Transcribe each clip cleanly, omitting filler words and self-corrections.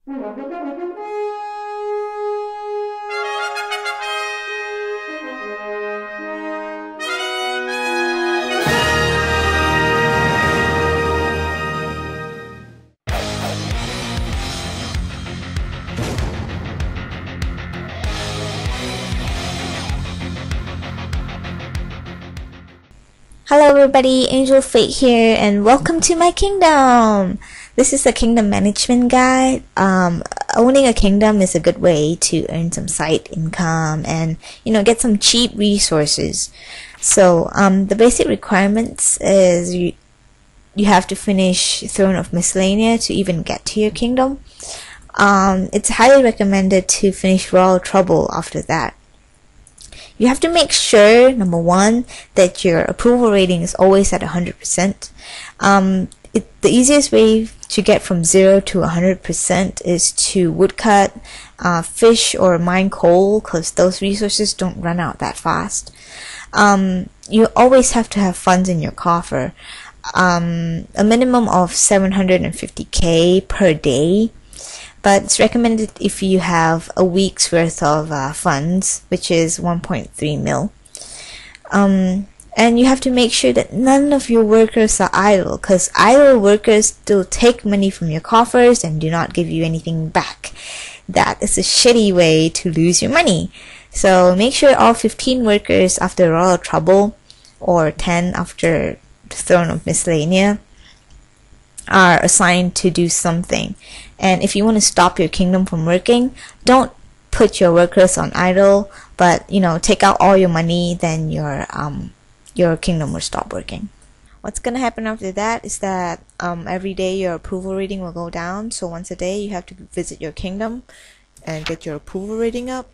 Hello everybody, Angel Fate here and welcome to my kingdom! This is a kingdom management guide. Owning a kingdom is a good way to earn some side income and get some cheap resources. So the basic requirements is you have to finish Throne of Miscellania to even get to your kingdom. It's highly recommended to finish Royal Trouble after that. You have to make sure, number one, that your approval rating is always at 100%. The easiest way to get from 0 to 100% is to woodcut, fish, or mine coal, because those resources don't run out that fast. You always have to have funds in your coffer. A minimum of 750k per day. But it's recommended if you have a week's worth of funds, which is 1.3 mil. And you have to make sure that none of your workers are idle, because idle workers still take money from your coffers and do not give you anything back. That is a shitty way to lose your money. So make sure all 15 workers after Royal Trouble, or 10 after the Throne of Miscellania, are assigned to do something. And if you want to stop your kingdom from working, don't put your workers on idle, but take out all your money, then your kingdom will stop working. What's gonna happen after that is that every day your approval rating will go down. So once a day you have to visit your kingdom and get your approval rating up.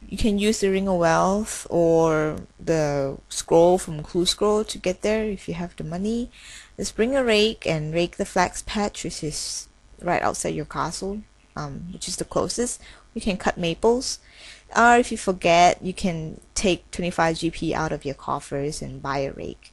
You can use the Ring of Wealth or the scroll from Clue Scroll to get there if you have the money. Just bring a rake and rake the flax patch, which is right outside your castle, which is the closest. You can cut maples, or if you forget, you can take 25 GP out of your coffers and buy a rake.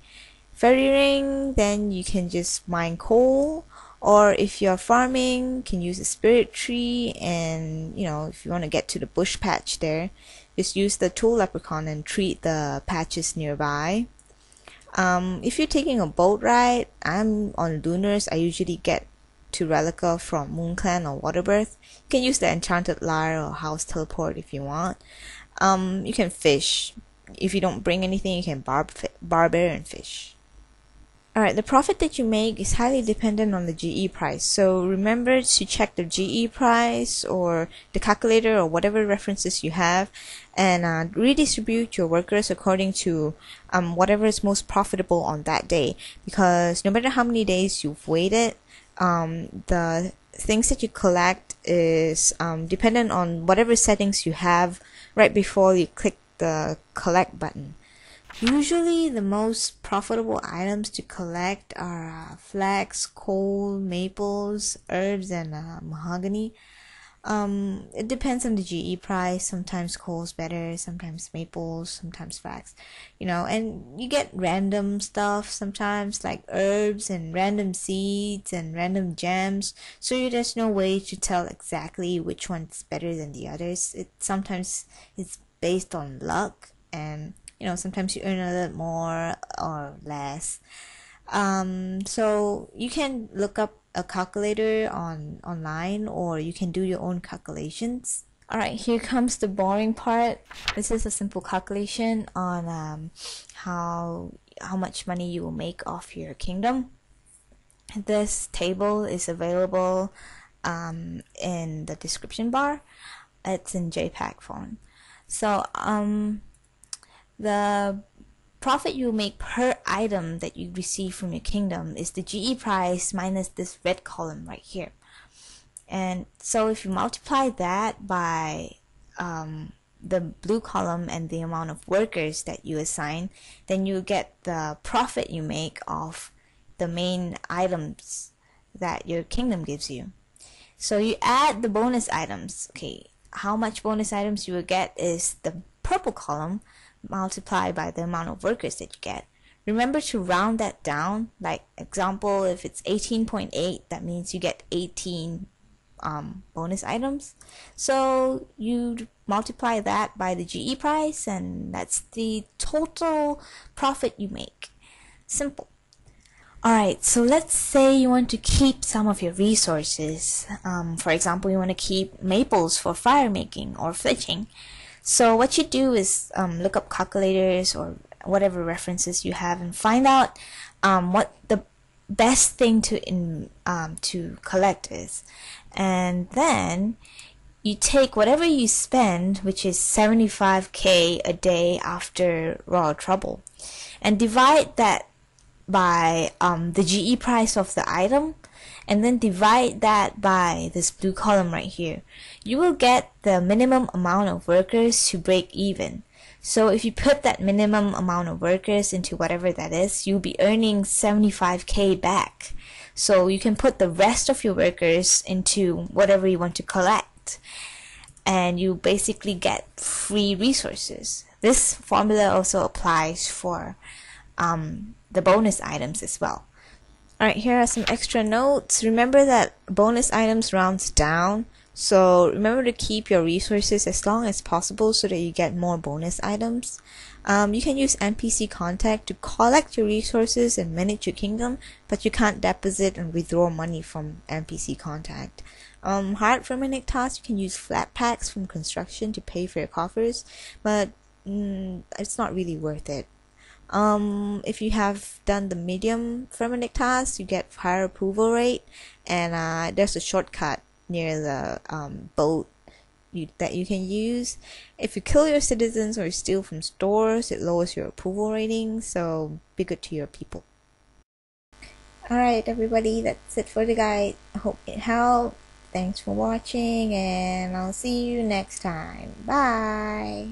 Fairy ring, then you can just mine coal, or if you're farming, you can use a spirit tree, and if you want to get to the bush patch there, just use the tool leprechaun and treat the patches nearby. If you're taking a boat ride, I'm on Lunars, I usually get to Relica from Moonclan or Waterbirth. You can use the Enchanted Lyre or House Teleport if you want. You can fish. If you don't bring anything, you can barbarian fish. Alright, the profit that you make is highly dependent on the GE price, so remember to check the GE price or the calculator or whatever references you have, and redistribute your workers according to whatever is most profitable on that day, because no matter how many days you've waited, the things that you collect is dependent on whatever settings you have right before you click the collect button. Usually the most profitable items to collect are flax, coal, maples, herbs, and mahogany. It depends on the GE price. Sometimes coal's better, sometimes maples, sometimes flax. And you get random stuff sometimes, like herbs and random seeds and random gems. So there's no way to tell exactly which one's better than the others. Sometimes it's based on luck, and sometimes you earn a little more or less. So you can look up a calculator online, or you can do your own calculations. Alright, here comes the boring part. This is a simple calculation on how much money you will make off your kingdom. This table is available in the description bar. It's in JPEG form. So the profit you make per item that you receive from your kingdom is the GE price minus this red column right here. And so if you multiply that by the blue column and the amount of workers that you assign, then you get the profit you make off the main items that your kingdom gives you. So you add the bonus items. Okay, how much bonus items you will get is the purple column multiplied by the amount of workers that you get. Remember to round that down. Like example, if it's 18.8, that means you get 18 bonus items. So you multiply that by the GE price, and that's the total profit you make. Simple. Alright, so let's say you want to keep some of your resources. For example, you want to keep maples for fire making or fletching. So what you do is look up calculators or whatever references you have and find out what the best thing to collect is. And then you take whatever you spend, which is 75k a day after Royal Trouble, and divide that by the GE price of the item, and then divide that by this blue column right here. You will get the minimum amount of workers to break even. So if you put that minimum amount of workers into whatever that is, you'll be earning 75k back. So you can put the rest of your workers into whatever you want to collect, and you basically get free resources. This formula also applies for the bonus items as well. Alright, here are some extra notes. Remember that bonus items rounds down, so remember to keep your resources as long as possible so that you get more bonus items. You can use NPC contact to collect your resources and manage your kingdom, but you can't deposit and withdraw money from NPC contact. Hard permanent tasks, you can use flat packs from construction to pay for your coffers, but it's not really worth it. If you have done the medium permanent tasks, you get higher approval rate, and there's a shortcut near the boat that you can use. If you kill your citizens or steal from stores, it lowers your approval rating, so be good to your people. Alright everybody, that's it for the guide. I hope it helped. Thanks for watching, and I'll see you next time. Bye!